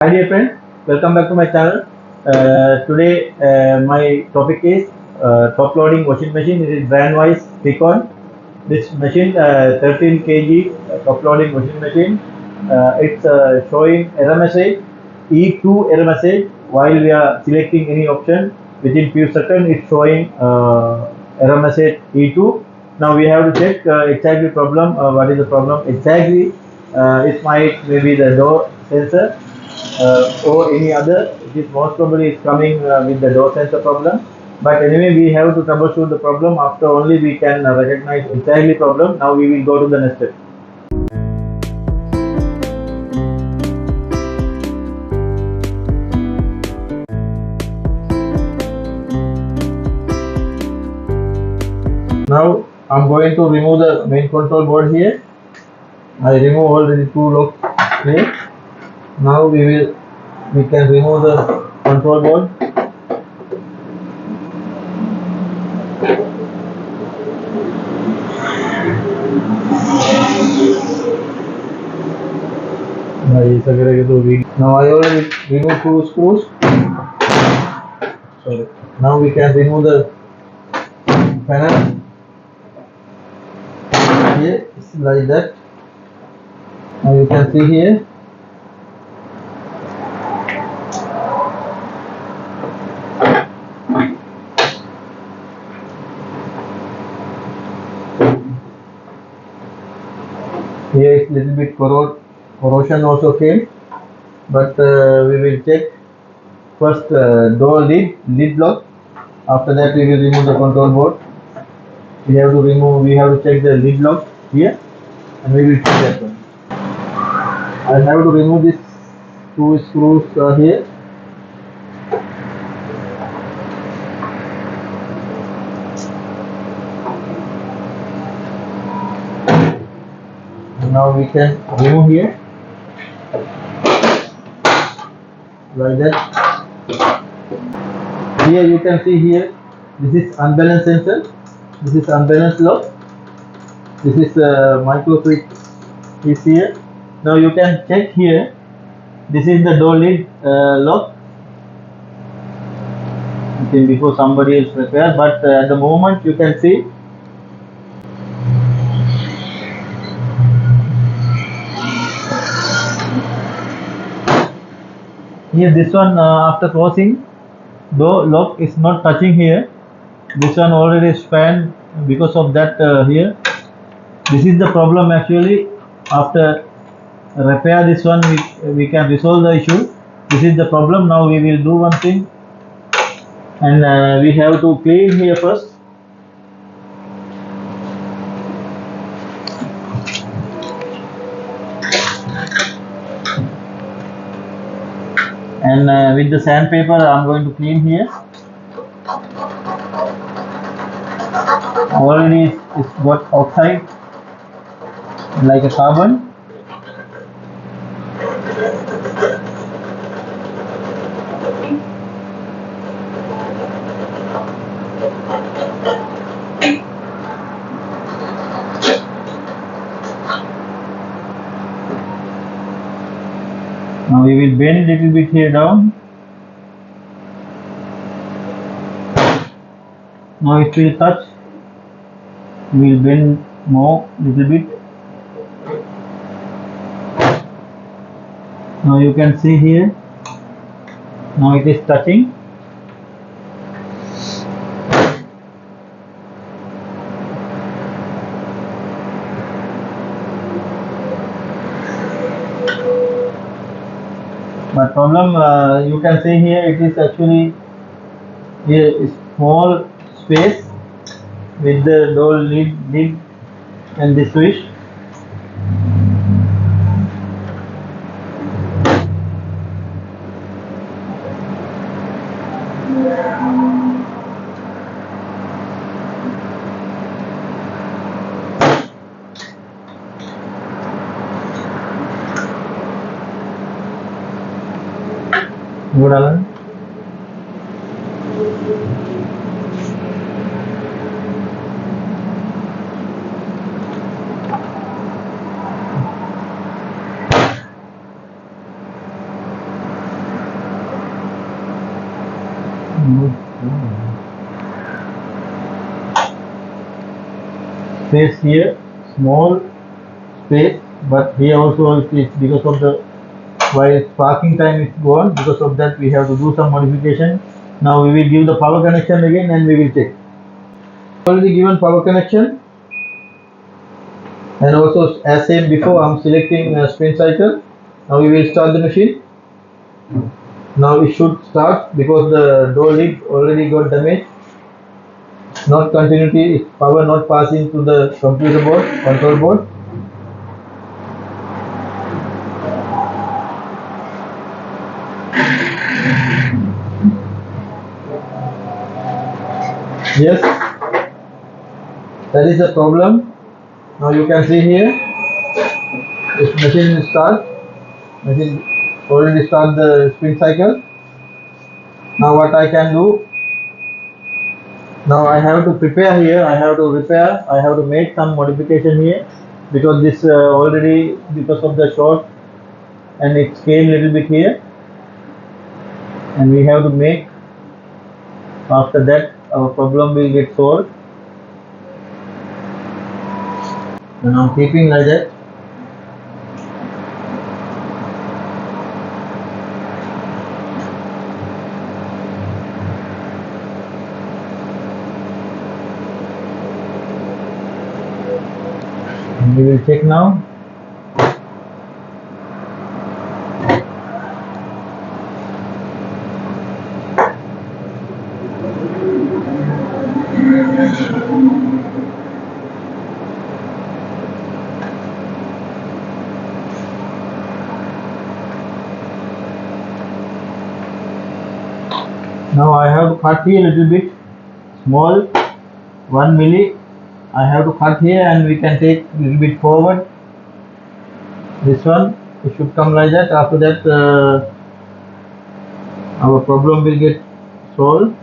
Hi dear friends, welcome back to my channel. Today my topic is top loading washing machine. It is brand wise CLIKON. This machine 13 kg top loading washing machine. It's showing error message E2 error message while we are selecting any option. Within few seconds it's showing error message E2. Now we have to check exactly problem. What is the problem exactly? It might maybe the door sensor or any other. It is most probably is coming with the door sensor problem. But anyway, we have to troubleshoot the problem. After only we can recognize exactly problem. Now we will go to the next step. Now I'm going to remove the main control board here. I remove already two locks here. Now we can remove the control board. Now I already removed two screws. Sorry. Now we can remove the panel. Here it's like that. Now you can see here. Here it's little bit corrosion also came, but we will check first door lid lock. After that we will remove the control board. We have to check the lid lock here, and we will check that one. I have to remove these two screws here. Now we can remove here like that. Here you can see here, this is unbalanced sensor, this is unbalanced lock, this is micro switch is here. Now you can check here, this is the door lid lock. I think before somebody else repair, but at the moment you can see here, this one after closing door lock is not touching here. This one already span because of that here. This is the problem actually. After repair this one we can resolve the issue. This is the problem. Now we will do one thing, and we have to clean here first. And with the sandpaper I'm going to clean here. Already it's got oxide like a carbon. Now we will bend a little bit here down. Now it will touch. We will bend more little bit. Now you can see here. Now it is touching. But problem you can see here, it is actually here is small space with the door lid and the switch. Good, Alan. Space here, small space, but here also it is because of the while sparking time is gone, because of that we have to do some modification. Now we will give the power connection again and we will check. Already given power connection, and also as said before, I'm selecting spin cycle. Now we will start the machine. Now it should start because the door lid already got damaged. Not continuity, power not passing to the computer board, control board. Yes, that is the problem. Now you can see here, this machine will start. Machine already start the spin cycle. Now what I can do? Now I have to prepare here. I have to repair. I have to make some modification here because this already because of the short and it came little bit here, and we have to make. After that, our problem will get solved. And I'm keeping like that. And we will check now. Now I have to cut here a little bit small, 1 milli. I have to cut here and we can take a little bit forward. This one, it should come like that. After that, our problem will get solved.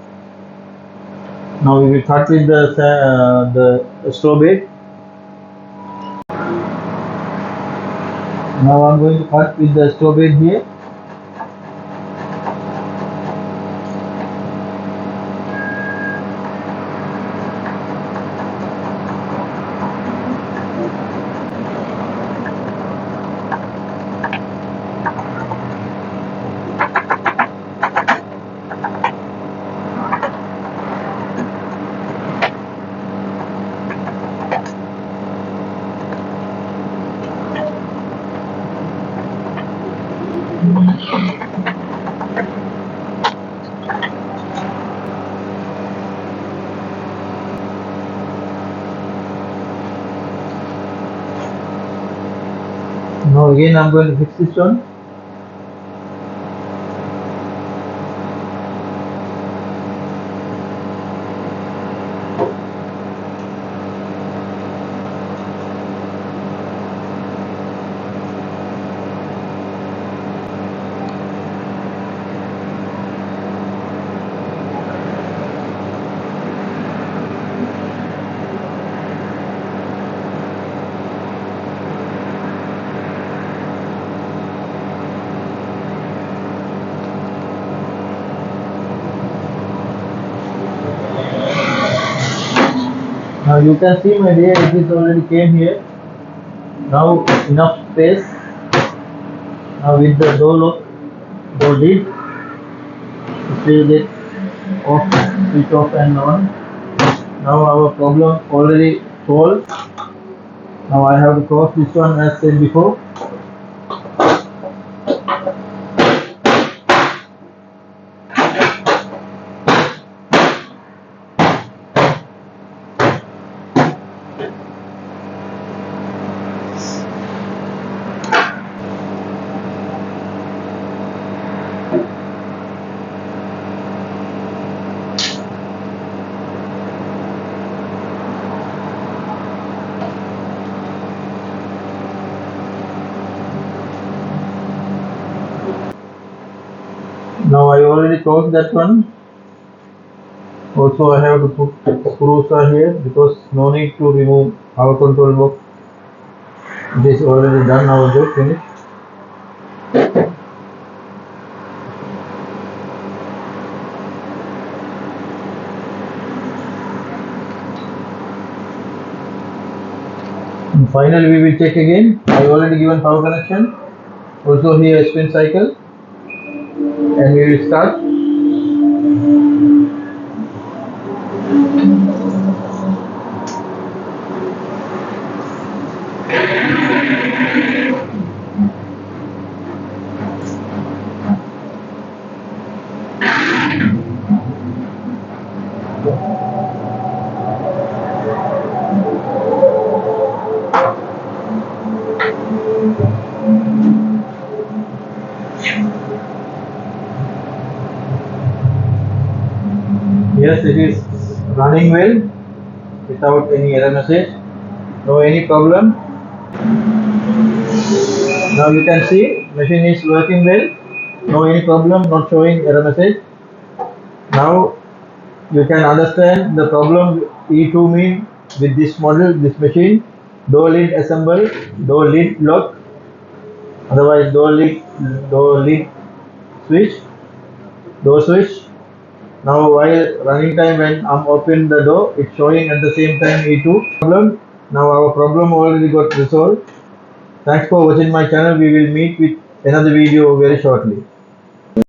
Now we will cut with the straw bed. Now I'm going to cut with the straw bed here. Now again I'm going to fix this one. Now you can see my dear, it is already came here. Now enough space. Now with the door lock, door lid, it will get off, switch off and on. Now our problem already solved. Now I have to cross this one as said before. Now I already closed that one. Also I have to put screws are here because no need to remove our control box. It is already done, our job finished. And finally we will check again. I already given power connection. Also here spin cycle, and we will start. Yes, it is running well without any error message, no any problem. Now you can see machine is working well, no any problem, not showing error message. Now you can understand the problem E2 mean with this model, this machine. Door lid assemble, door lid lock, otherwise door lid switch, door switch. Now while running time, when I'm opening the door, it's showing at the same time E2 problem. Now our problem already got resolved. Thanks for watching my channel. We will meet with another video very shortly.